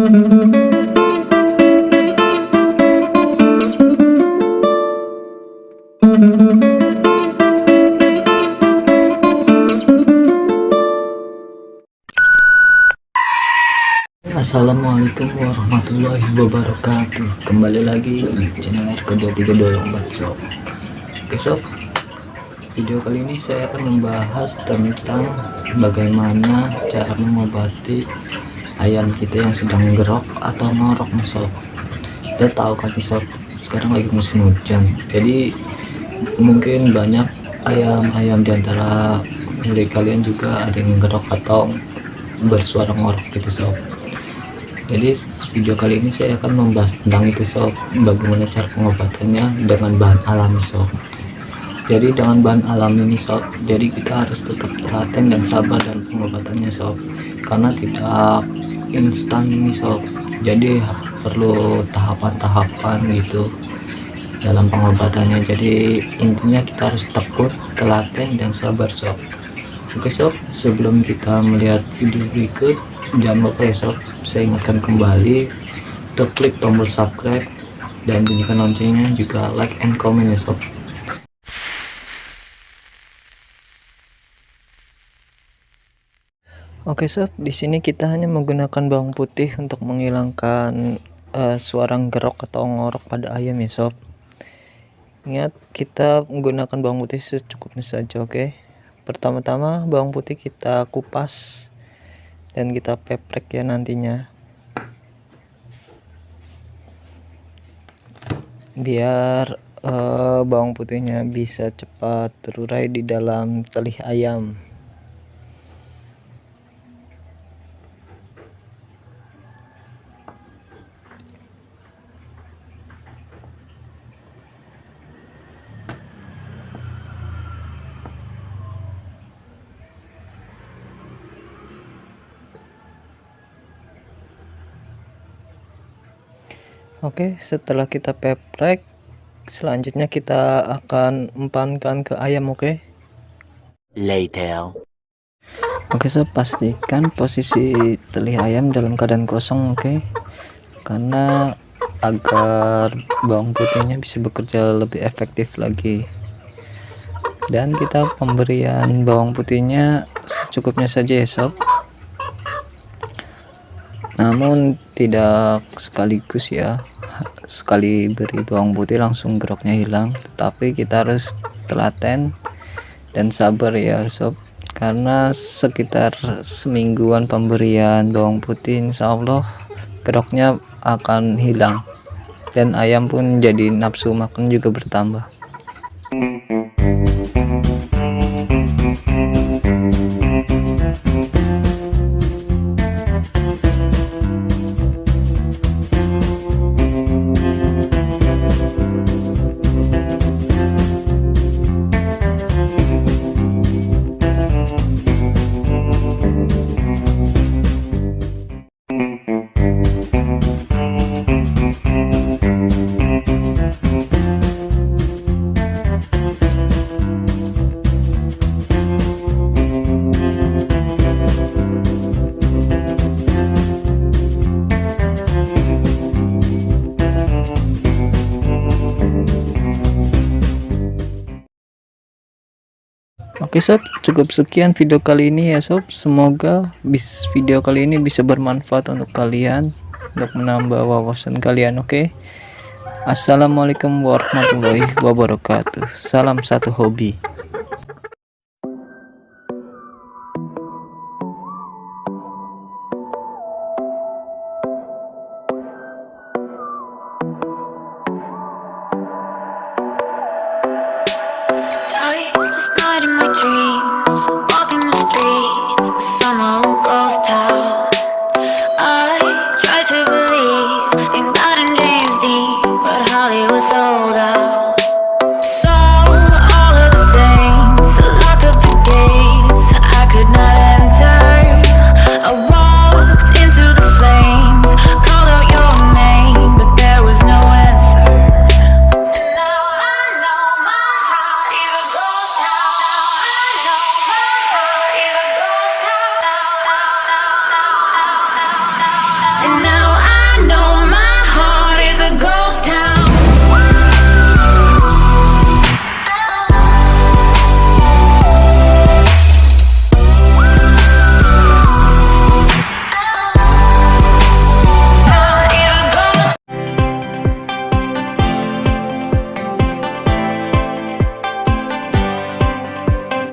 Assalamualaikum warahmatullahi wabarakatuh. Kembali lagi di channel RK2324 Sob. Oke sob, video kali ini saya akan membahas tentang bagaimana cara mengobati ayam kita yang sedang gerok atau ngorok nih sob. Kita tahu kan nih sob, sekarang lagi musim hujan, jadi mungkin banyak ayam-ayam diantara milik kalian juga ada yang gerok atau bersuara ngorok gitu sob. Jadi video kali ini saya akan membahas tentang itu sob, bagaimana cara pengobatannya dengan bahan alami sob. Jadi dengan bahan alami ini sob, jadi kita harus tetap telaten dan sabar dalam pengobatannya sob, karena tidak instan ini sob, jadi perlu tahapan-tahapan gitu dalam pengobatannya. Jadi intinya kita harus tekun, telaten dan sabar sob. Oke sob, sebelum kita melihat video berikut, jangan lupa ya sob, saya ingatkan kembali untuk klik tombol subscribe dan bunyikan loncengnya, juga like and comment ya sob. Oke sob, di sini kita hanya menggunakan bawang putih untuk menghilangkan suara gerok atau ngorok pada ayam ya sob. Ingat, kita menggunakan bawang putih secukupnya saja. Oke, pertama-tama bawang putih kita kupas dan kita peprek ya nantinya, biar bawang putihnya bisa cepat terurai di dalam telih ayam. Oke, setelah kita peprek, selanjutnya kita akan empankan ke ayam. Oke. Later. Oke sob, pastikan posisi telih ayam dalam keadaan kosong. Oke, karena agar bawang putihnya bisa bekerja lebih efektif lagi. Dan kita pemberian bawang putihnya secukupnya saja ya sob, namun tidak sekaligus ya, sekali beri bawang putih langsung geroknya hilang, tetapi kita harus telaten dan sabar ya sob, karena sekitar semingguan pemberian bawang putih, insya Allah geroknya akan hilang dan ayam pun jadi nafsu makan juga bertambah. Oke sob, cukup sekian video kali ini ya sob. Semoga video kali ini bisa bermanfaat untuk kalian, untuk menambah wawasan kalian. Oke, assalamualaikum warahmatullahi wabarakatuh. Salam satu hobi.